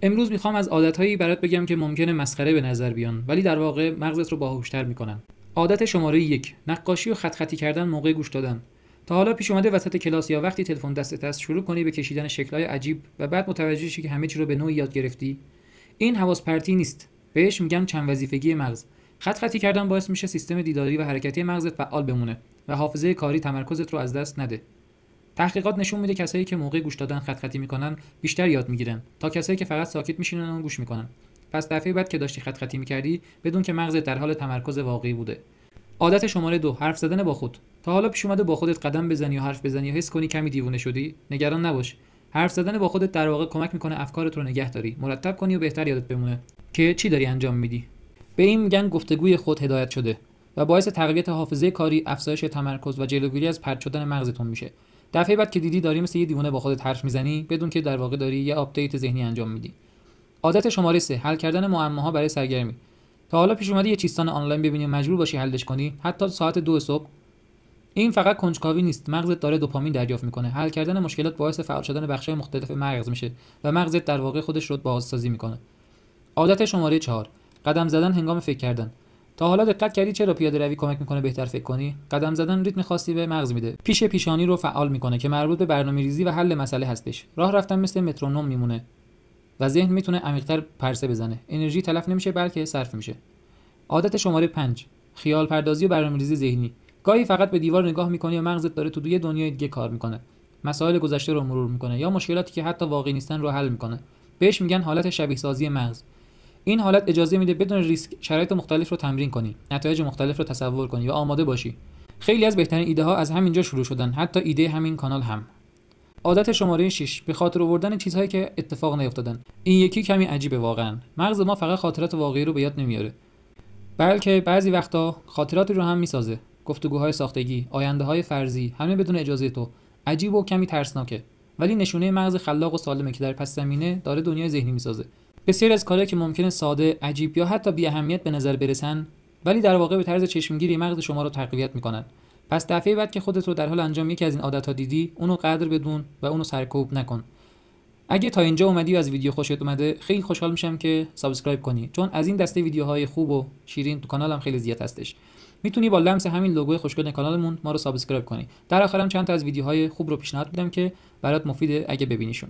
امروز میخوام از عادتهایی برات بگم که ممکنه مسخره به نظر بیان ولی در واقع مغزت رو باهوشتر میکنن. عادت شماره یک: نقاشی و خط خطی کردن موقع گوش دادن. تا حالا پیش اومده وسط کلاس یا وقتی تلفن دستت است شروع کنی به کشیدن شکل‌های عجیب و بعد متوجه شی که همه چی رو به نوعی یاد گرفتی؟ این حواس پرتی نیست. بهش میگن چند وظیفگی مغز. خط خطی کردن باعث میشه سیستم دیداری و حرکتی مغزت فعال بمونه و حافظه کاری تمرکزت رو از دست نده. تحقیقات نشون میده کسایی که موقع گوش دادن خط خطی میکنن بیشتر یاد میگیرن تا کسایی که فقط ساکت میشینن و گوش میکنن. پس دفعه بعد که داشتی خط خطی میکردی بدون که مغزت در حال تمرکز واقعی بوده. عادت شماره دو: حرف زدن با خود. تا حالا پیش اومده با خودت قدم بزنی یا حرف بزنی یا حس کنی کمی دیوونه شدی؟ نگران نباش. حرف زدن با خودت در واقع کمک میکنه افکارت رو نگه داری، مرتب کنی و بهتر یادت بمونه که چی داری انجام میدی. به این میگن گفتگوی خود هدایت شده و باعث تقویت حافظه کاری، افزایش تمرکز و جلوگیری از پرت شدن مغزتون میشه. دفعه بعد که دیدی داری مثل یه دیوونه با خودت حرف میزنی بدون که در واقع داری یه آپدیت ذهنی انجام میدی. عادت شماره 3: حل کردن معماها برای سرگرمی. تا حالا پیش اومده یه چیستان آنلاین ببینی و مجبور باشی حلش کنی، حتی ساعت 2 صبح؟ این فقط کنجکاوی نیست، مغزت داره دوپامین دریافت میکنه. حل کردن مشکلات باعث فعال شدن بخش‌های مختلف مغز میشه و مغزت در واقع خودش رو بازسازی میکنه. عادت شماره 4: قدم زدن هنگام فکر کردن. تا حالا دقت کردی چرا پیاده روی کمک میکنه بهتر فکر کنی؟ قدم زدن ریتم خاصی به مغز میده. پیشانی رو فعال میکنه که مربوط به برنامه‌ریزی و حل مسئله هستش. راه رفتن مثل مترونوم میمونه و ذهن میتونه عمیق‌تر پرسه بزنه. انرژی تلف نمیشه بلکه صرف میشه. عادت شماره 5: خیال پردازی و برنامه‌ریزی ذهنی. گاهی فقط به دیوار نگاه میکنی و مغزت داره تو یه دنیای دیگه کار میکنه. مسائل گذشته رو مرور میکنه یا مشکلاتی که حتی واقعی نیستن رو حل میکنه. بهش میگن حالت شبیه سازی مغز. این حالت اجازه میده بدون ریسک شرایط مختلف رو تمرین کنی، نتایج مختلف رو تصور کنی و آماده باشی. خیلی از بهترین ایده ها از همینجا شروع شدن، حتی ایده همین کانال هم. عادت شماره 6: به خاطر آوردن چیزهایی که اتفاق نیفتادن. این یکی کمی عجیبه واقعا. مغز ما فقط خاطرات واقعی رو به یاد نمیاره، بلکه بعضی وقتا خاطراتی رو هم میسازه. گفتگوهای ساختگی، آینده‌های فرضی، همه بدون اجازه تو. عجیب و کمی ترسناکه، ولی نشونه مغز خلاق و سالمه که در پس زمینه داره دنیای ذهنی میسازه. بسیاری از کارهایی که ممکنه ساده، عجیب یا حتی بی اهمیت به نظر برسن، ولی در واقع به طرز چشمگیری مغز شما رو تقویت میکنن. پس دفعه بعد که خودت رو در حال انجام یکی از این عادت‌ها دیدی، اونو قدر بدون و اونو سرکوب نکن. اگه تا اینجا اومدی و از ویدیو خوشت اومده، خیلی خوشحال میشم که سابسکرایب کنی، چون از این دسته ویدیوهای خوب و شیرین تو کانالم خیلی زیاد هستش. میتونی با لمس همین لوگوی خوشگل کانالمون ما رو سابسکرایب کنی. در آخرم چند تا از ویدیوهای خوب رو پیشنهاد میدم که برات مفیده اگه ببینیشون.